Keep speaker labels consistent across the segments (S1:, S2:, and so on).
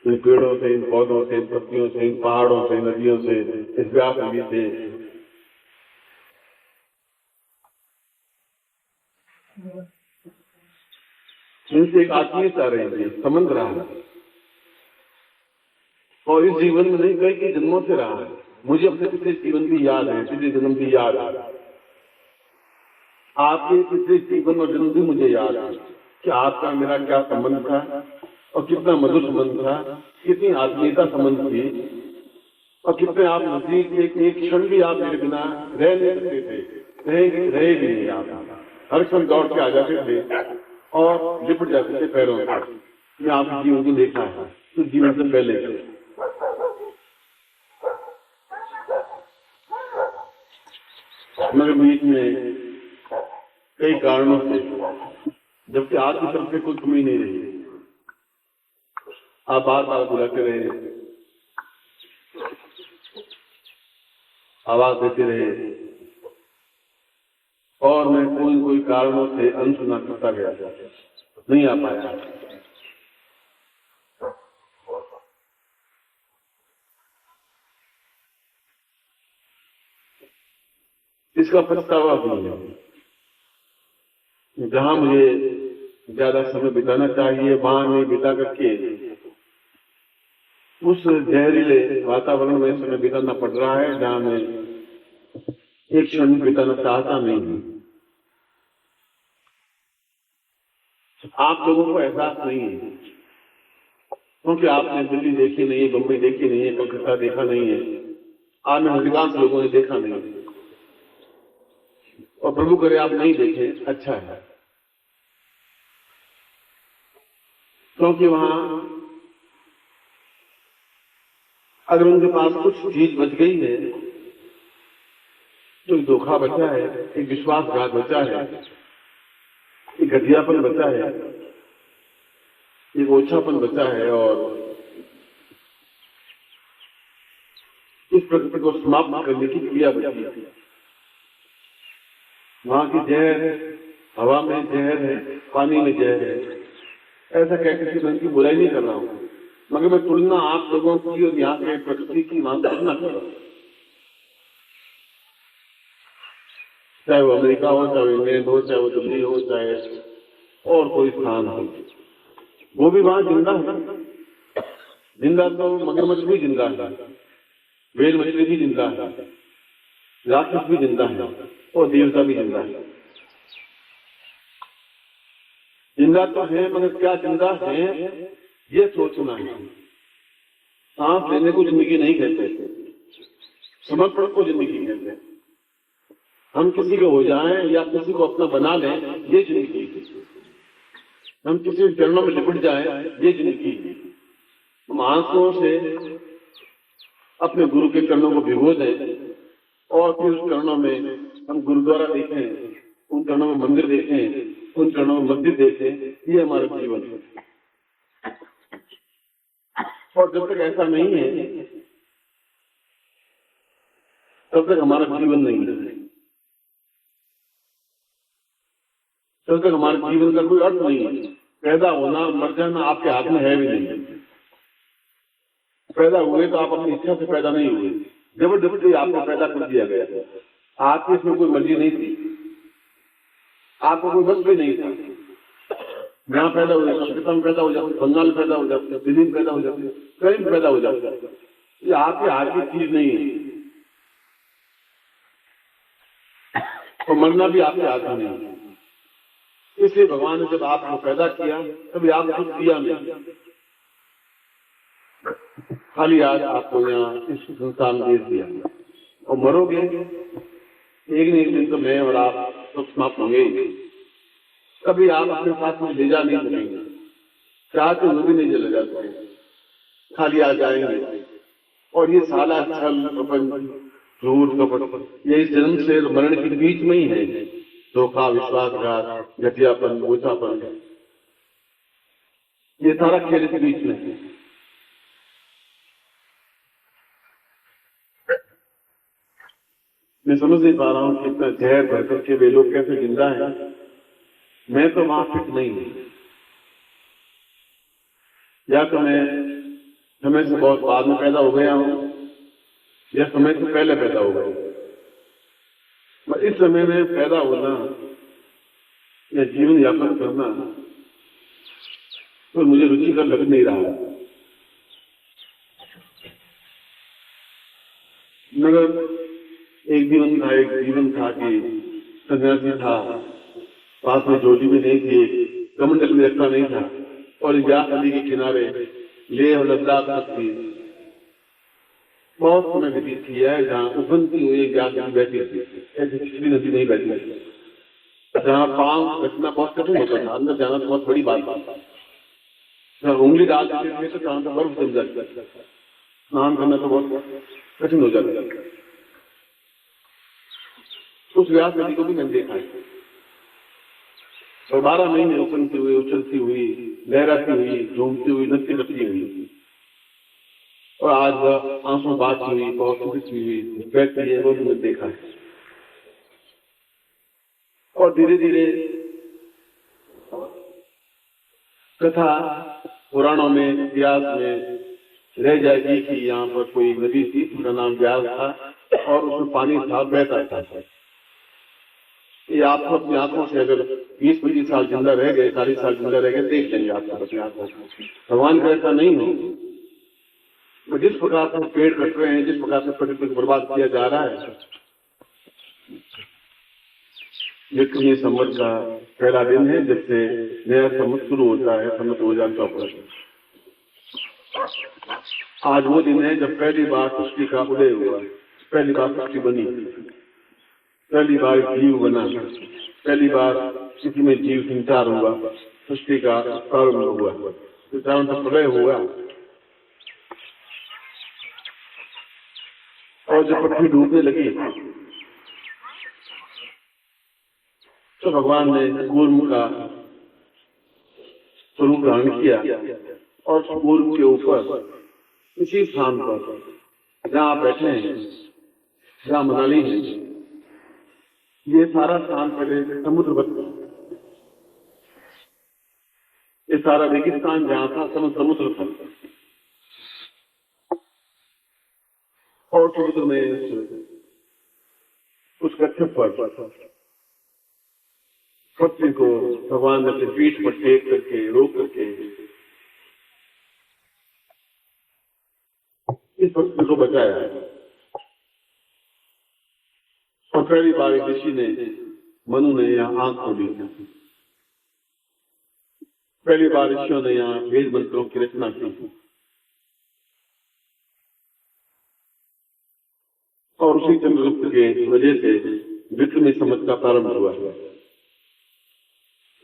S1: इन पेड़ों से, इन पौधों से, इन पत्तियों से, इन पहाड़ों से, नदियों से, इस व्यास नदी से। इनसे एक आत्मीयता रही है, संबंध रहा है, और इस जीवन में नहीं, कई जन्मों से रहा है। मुझे अपने पिछले जीवन की याद है, पिछले जन्म की याद है, आपके पिछले जीवन और जन्म भी मुझे याद है कि आपका मेरा क्या संबंध था और कितना मधुर संबंध था, कितनी आत्मीयता संबंध थी, और कितने आप नजदीक एक क्षण भी आप मेरे बिना रह नहीं सकते थे, रहे भी नहीं। आप हर क्षण दौड़ के आ जाते थे और लिपट जाते थे पैरों पर। मैं आपके जीवन को देखा है, तो जीवन से पहले मगर बीच में कई कारणों से, जबकि आपकी तरफ से कोई कमी नहीं रही, आप बार बार बुलाते रहे, आवाज देते रहे, और मैं कोई कारणों से अनसुना करता गया, नहीं आ पाया। इसका पछतावा भी है। जहां मुझे ज्यादा समय बिताना चाहिए वहां नहीं बिता करके उस जहरीले वातावरण में समय बिताना पड़ रहा है जहां मैं एक क्षण बिताना चाहता नहीं हूं। आप लोगों को एहसास नहीं है, क्योंकि आपने दिल्ली देखी नहीं है, बम्बई देखी नहीं है, कलकत्ता देखा नहीं है, आप में अधिकांश लोगों ने देखा नहीं है, और प्रभु करे आप नहीं देखे, अच्छा है, क्योंकि वहां अगर उनके पास कुछ चीज बच गई है तो एक धोखा बचा है, एक विश्वासघात बचा है, एक घटियापन बचा है, एक ओछापन बचा है, और इस प्रकृति को समाप्त करने की क्रिया बची है। वहां की जहर है, हवा में जहर है, पानी में जहर है, ऐसा कह किसी ढंग की बुराई नहीं कर रहा हूं, मगर मैं तुलना आप लोगों की और यहाँ के प्रकृति की मांग करना कर रहा हूं। चाहे वो अमेरिका हो, चाहे इंग्लैंड हो, चाहे वो दिल्ली हो, चाहे और कोई स्थान हो, वो भी वहां जिंदा है। जिंदा तो मगरमच्छ भी जिंदा है, वेल मछली भी जिंदा है, राक्षस भी जिंदा है, और देवता भी जिंदा है। जिंदा तो है, मगर क्या जिंदा है ये सोचना है। सांस लेने को जिंदगी नहीं कहते, समर्पण को जिंदगी कहते हैं। हम किसी को हो जाएं या किसी को अपना बना लें, ये जिंदगी है। हम किसी चरणों में लिपट जाएं, ये जिंदगी है। हम आंसुओं से अपने गुरु के चरणों को भिगो दें, और फिर उस चरणों में हम गुरुद्वारा देखें, उन चरणों में मंदिर देखें, उन चरणों में मस्जिद देखें, ये हमारा जीवन है। और जब तक ऐसा नहीं है तब तक हमारा जीवन नहीं है, तब तक हमारे जीवन का कोई अर्थ नहीं है। पैदा होना मर जाना आपके हाथ में है भी नहीं। पैदा हुए तो आप अपनी इच्छा से पैदा नहीं हुए, जबरदस्ती आपको पैदा कर दिया गया। आपकी इसमें कोई मर्जी नहीं थी, आपको कोई बस भी नहीं था। यहाँ पैदा हो जाता, कलकत्ता में पैदा हो जाते, बंगाल पैदा हो जाते, दिल्ली में पैदा हो जाते, कहीं पैदा हो जाते, ये आपके हाथ की चीज नहीं है, और मरना भी आपके हाथ में नहीं है। इसलिए भगवान ने जब आपको पैदा किया तभी आपको दिया नहीं, खाली आज आपको यहाँ इस संसार में दे दिया, और मरोगे एक न एक दिन तो मैं और आप तो समाप्त होंगे ही। कभी आप अपने साथ में ले जा नहीं सकेंगे, चाहते हुए भी नहीं ले जा सकेंगे, खाली आ जाएंगे। और ये साला छल झूठ कपट ये इस जन्म से मरण के बीच में ही है। धोखा, विश्वासघात, घटियापन, ओछापन, ये सारा खेल के बीच में है। मैं समझ नहीं पा रहा हूं कि इतना जहर भर करके वे लोग कैसे जिंदा है। मैं तो वहां फिट नहीं हूं, या तो मैं समय से बहुत बाद में पैदा हो गया हूँ या समय से पहले पैदा हो गया। मैं इस समय में पैदा होना या जीवन यापन करना तो मुझे रुचिकर लग नहीं रहा। मगर एक जीवन था कि सन्यासी था, पास में जोड़ी भी नहीं थी, कमंडल में रखता नहीं था, और व्यास नदी के किनारे लेह और लद्दाख तक थी। बहुत समय व्यतीत किया है जहाँ उभरती हुई व्यास नदी बैठी थी, ऐसी पिछली नदी नहीं बैठी थी, जहाँ पांव रखना बहुत कठिन होता था, अंदर जाना तो बहुत बड़ी बात था। जहाँ उंगली डाल देते थे तो जहाँ बर्फ जम जाती, स्नान करना तो बहुत कठिन हो जाता था। उस व्यास नदी को भी मैंने देखा है, और 12 महीने उफनती हुई, उछलती हुई, लहराती हुई, झूमती हुई, नृत्य करती हुई, और आज वह आंसू बात हुई, बहुत खुशी हुई बैठती है, वो भी मैंने देखा है। और धीरे धीरे कथा पुराणों में, इतिहास में रह जाएगी कि यहाँ पर कोई नदी थी, उसका नाम व्यास था, और उसमें पानी था, बहता था। ये आप अपनी आंखों से अगर 20-25 साल जिंदा रह गए, 40 साल जिंदा रह गए, देख लेंगे आप अपनी आंखों से। भगवान का ऐसा नहीं हो। तो जिस प्रकार से पेड़ कट रहे हैं, जिस प्रकार से प्रकृति को बर्बाद किया जा रहा है, ये संवत का पहला दिन है, जब से नया संवत शुरू होता है, संवत 2024। आज वो दिन है जब पहली बार सृष्टि का उदय हुआ, पहली बार सृष्टि बनी, पहली बार जीव बना, पहली बार किसी में जीव संचार हुआ, सृष्टि का प्रारंभ हुआ, प्रलय हुआ। और जब पृथ्वी डूबने लगी तो भगवान ने कूर्म का स्वरूप धारण किया, और कूर्म के ऊपर इसी स्थान पर जहाँ आप बैठे हैं, जहाँ मनाली है, ये सारा स्थान पहले समुद्र बना, ये सारा रेगिस्तान जहाँ था समुद्र था, और समुद्र में उस कच्छप पर पृथ्वी को भगवान ने अपने पीठ पर टेक करके, रोक करके इस पृथ्वी को बचाया है। और पहली बार ऋषि ने, मनु ने यहाँ आंख खोली, पहली बार ऋषियों ने यहाँ वेद मंत्रों की रचना की, और उसी चंद्रगुप्त के वजह से विक्रमी संवत का प्रारंभ हुआ।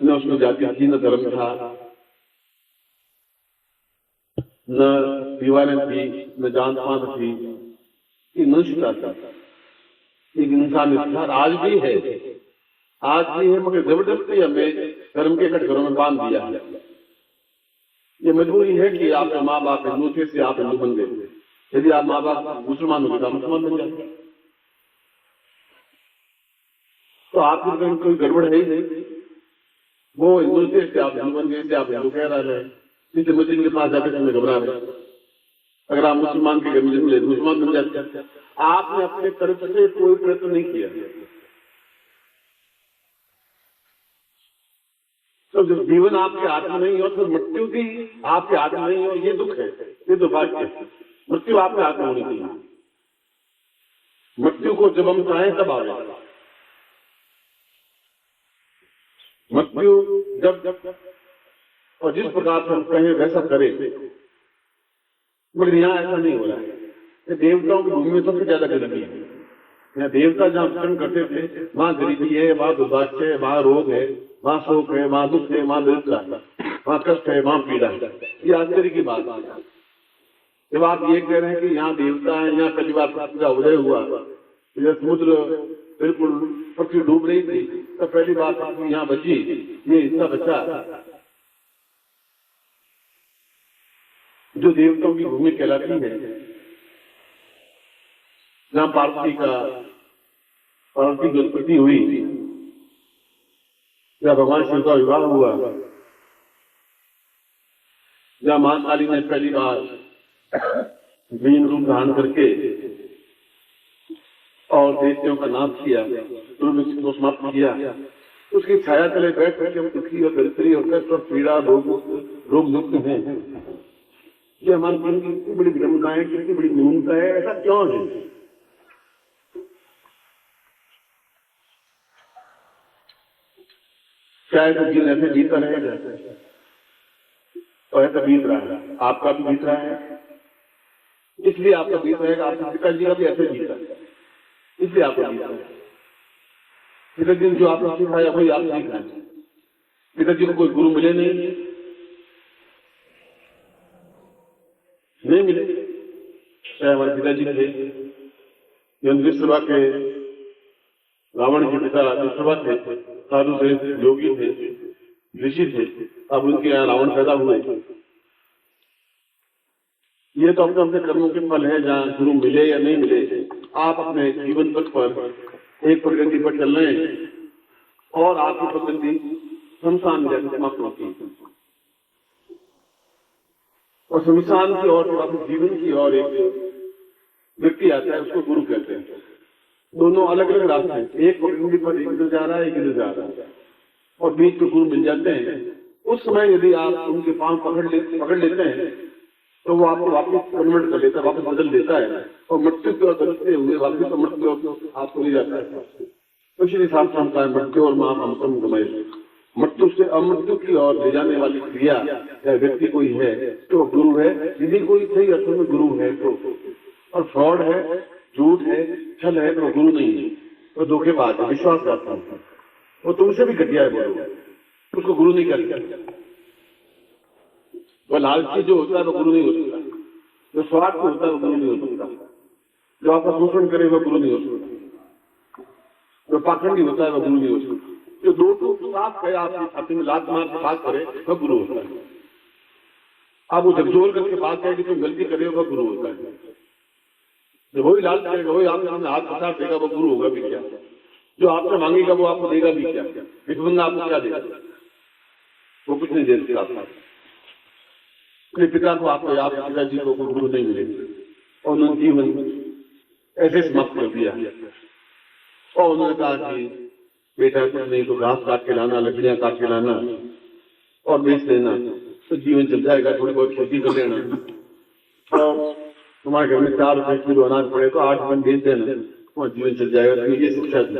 S1: न उसमें जाति थी, न धर्म था, न दीवारें थी, न जान पान थी, ये मनुष्यता था, एक इंसान था। आज भी है, मगर जबरदस्ती हमें धर्म के कटघरों में बांध दिया है। ये मजबूरी है कि आपके माँ बाप हिंदू थे, से आप हिंदू बन गए। यदि आप माँ बाप मुसलमान हो गए तो मुसलमान बन जाते, तो आपकी कोई गड़बड़ है ही नहीं। वो हिंदू थे, आप हिंदू बन गए, आप हिंदू कह रहे हैं, किसी मुस्लिम के पास जाकर तुम्हें घबरा रहे। अगर आप मुसलमान के घर में जन्म ले, मुसलमान बन जाते। आपने अपने तरफ से कोई प्रयत्न नहीं किया। तो जब जीवन आपके हाथ में नहीं हो, तो मृत्यु भी आपके हाथ में नहीं हो, ये दुख है, ये दुर्भाग्य है। मृत्यु आपके हाथ में होनी चाहिए। मृत्यु को जब हम चाहें तब आ जाए। मृत्यु जब और जिस प्रकार से हम कहें वैसा करें, मगर यहाँ ऐसा नहीं हो रहा है। देवताओं की भूमि में सबसे ज्यादा गरीबी है। यहाँ देवता जहाँ विचरण करते थे, वहाँ गरीबी है, वहाँ दुर्भाग्य है, वहाँ रोग है, वहाँ शोक है, वहाँ दुख है, वहाँ दरिद्रता है, वहाँ कष्ट है, वहाँ पीड़ा है। ये आश्चर्य की बात है। जब आप ये कह रहे हैं कि यहाँ देवता है, यहाँ पहली बार पृथ्वी का उदय हुआ, तो समुद्र बिल्कुल पृथ्वी डूब रही थी, तो पहली बार पृथ्वी यहाँ बची, ये हिस्सा बचा जो देवताओं की भूमि कहलाती है, जहाँ पार्वती की उत्पत्ति हुई, जहाँ भगवान शिव का विवाह हुआ, जहाँ मां काली ने पहली बार मीन रूप धारण करके और दैत्यों का नाश किया, को समाप्त किया। उसकी छाया तले बैठ करके हम दुखी और दरिद्री होकर सब पीड़ा रोग मुक्त हैं। ये हमारे मन की कितनी बड़ी विडम्बना है, कितनी बड़ी न्यूनता है, ऐसा क्यों है? क्या ऐसा जीवन ऐसे जीता रहेगा? और ऐसा बीत रहा है, आपका भी बीत रहा है, इसलिए आपका बीत रहेगा। आपके पिताजी का भी ऐसे जीता है, इसलिए आपका बीत रहा है। पिताजी जो आपने सिखाया वही आप सीख रहे हैं। पिताजी को कोई गुरु मिले नहीं मिले। चाहे हमारे पिताजी थे विश्ववा के, रावण के पिता विश्ववा थे, साधु थे, योगी थे, ऋषि थे। अब उनके यहाँ रावण पैदा हुए। ये तो अपने अपने कर्मों के फल है, जहाँ गुरु मिले या नहीं मिले। आप अपने जीवन पथ पर एक प्रगति पर चल रहे हैं और आपकी प्रगति शमशान में समाप्त होती है। और शमशान की ओर, अपने जीवन की ओर एक व्यक्ति आता है, उसको गुरु कहते हैं। दोनों अलग अलग रास्ते हैं, एक प्रगति पर एक इधर जा रहा है, एक इधर जा रहा है, और बीच में गुरु मिल जाते हैं। उस समय यदि आप उनके पांव पकड़ लेते हैं तो वो आपको वापस कन्वर्ट कर देता है, वापस बदल देता है, और मृत्यु की ओर चलते हुए वापस तो मृत्यु आपको ले जाता है। तो श्री शास्त्र का मृत्यु और मां अमृतम गमय, मृत्यु से अमृत्यु की ओर ले जाने वाली क्रिया या व्यक्ति कोई है तो गुरु है। यदि कोई सही अर्थों में गुरु है तो, और फ्रॉड है, झूठ है, छल है तो गुरु नहीं है, वो धोखेबाज है, विश्वासघाती है, वो तुमसे भी घटिया है, बोलो उसको गुरु नहीं कहते। वो लालची जो होता है वो गुरु नहीं हो सकता, जो स्वार्थ होता है वो गुरु नहीं हो सकता, जो आपका शोषण करे वो गुरु नहीं हो सकता, जो पाखंडी होता है वो गुरु नहीं हो सकता, जो दो टूक साफ है आपकी छाती में लात मार के बात करे वह गुरु होता है। आप वो झकझोर करके बात करें कि तुम गलती करे वह गुरु होता है। जो वही लालच करेगा, वही आपके सामने हाथ पसार देगा, वो गुरु होगा भी क्या? जो आपसे मांगेगा वो आपको देगा भी क्या? भिक्षुक आपको क्या देगा? वो कुछ नहीं दे सकता आपका। अपने पिता को आपको, आपके पिताजी को गुरु नहीं मिले और उन्होंने जीवन ऐसे समाप्त कर दिया। और उन्होंने कहा कि बेटा कुछ नहीं तो घास काट के लाना, लकड़ियां काट के लाना और बेच देना, तो जीवन चल जाएगा, थोड़ी बहुत खेती कर लेना, और तुम्हारे घर में 4 रुपए किलो अनाज पड़े तो 8 रुपए बेच देना, और जीवन चल जाएगा। तो ये शिक्षा दी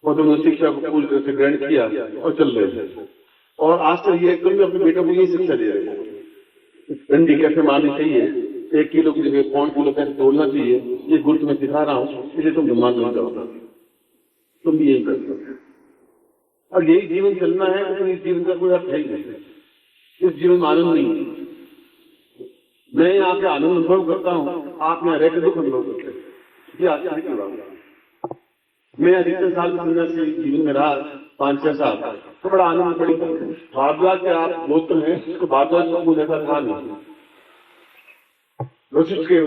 S1: और तुमने शिक्षा को पूरी तरह से ग्रहण किया और चल रहे थे। और आज तक ये तुम भी अपने बेटे को यही शिक्षा दे रहे हो, भिंडी कैसे मारनी चाहिए, 1 किलो की जगह 1 किलो कैसे तोड़ना चाहिए, ये गुरु तुम्हें सिखा रहा हूँ, इसलिए तुम दिमाग नहीं करोगे, तुम भी यही करते। और यही जीवन चलना है, तो इस जीवन का कोई अर्थ है ही नहीं। इस जीवन में आनंद नहीं है। मैं यहाँ पे आनंद अनुभव करता हूँ, आप यहाँ रहकर दुख अनुभव करते हैं। ये आश्चर्य की बात है। मैं अधिकतर साल सन्यासी जीवन में रहा, 5-6 साल, तो बड़ा आनंद पड़ी। भारद्वाज के आप बोलते हैं, उसको भारद्वाज का कुछ ऐसा था नहीं। वशिष्ठ के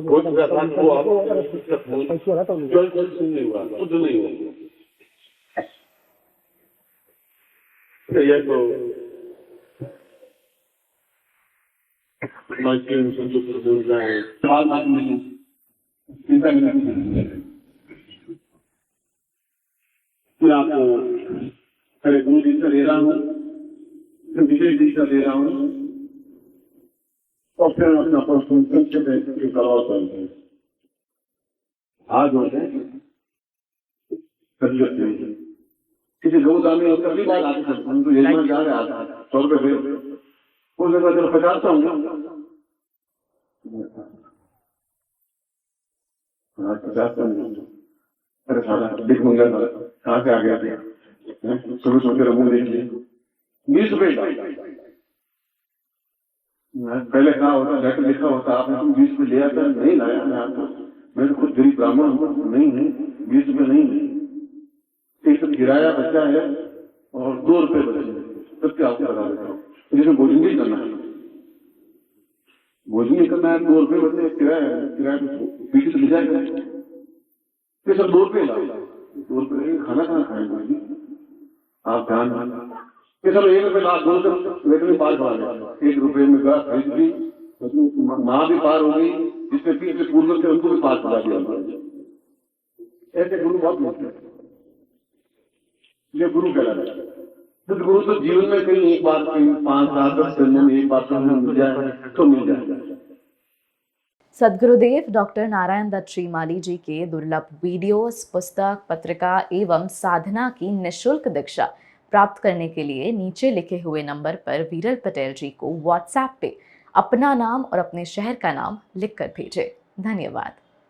S1: बोध का था वो आप नहीं हुआ, शुद्ध नहीं हुआ। ये तो चिंता नहीं, मैं आपको पहले गुरु दीक्षा ले रहा हूँ, फिर विशेष दीक्षा ले रहा हूँ, और फिर अपना प्रश्न सवाल करेंगे। आज होते किसी लोग आने और कभी बात आते हैं, उनको यजमान जा रहे आता 100 रुपये दे, उस जगह चलो 50 हूँ, 50 अरे सारा दिख मंगल कहाँ से आ गया था, सुबह सोचे मुंह देख लिए 20 रुपये। पहले कहा होता, लेटर लिखा होता, आपने तुम 20 रुपये लिया था, नहीं लाया, मैं आपको, मैं तो खुद गरीब ब्राह्मण हूँ, नहीं है 20 रुपये नहीं है, एक तो किराया बचा है और 2 रुपये बचे, तब क्या आपको लगा देता हूँ, जिसमें भोजन भी करना है, भोजन नहीं करना है, 2 रुपये बचे, किराया पीछे तो ले जाएगा, ये सब 2 रुपये लाओ, 2 रुपये खाना कहाँ खाएंगे आप? ध्यान ये सब 1 रुपये ला, 2 रुपये पार पड़ा, 1 रुपये में गाय खरीद ली मतलब माँ भी पार हो गई, जिसमें पीछे पूर्व थे उनको भी पार करा दिया। ऐसे गुरु बहुत मुश्किल है, ये गुरु कहलाता है। तो गुरु तो जीवन में कहीं एक बार, कहीं 5-7 जन्मों में एक बार मिल जाए तो मिल जाए।
S2: सद्गुरुदेव डॉक्टर नारायण दत्त श्रीमाली जी के दुर्लभ वीडियोस, पुस्तक, पत्रिका एवं साधना की निःशुल्क दीक्षा प्राप्त करने के लिए नीचे लिखे हुए नंबर पर वीरल पटेल जी को व्हाट्सएप पे अपना नाम और अपने शहर का नाम लिखकर भेजें। धन्यवाद।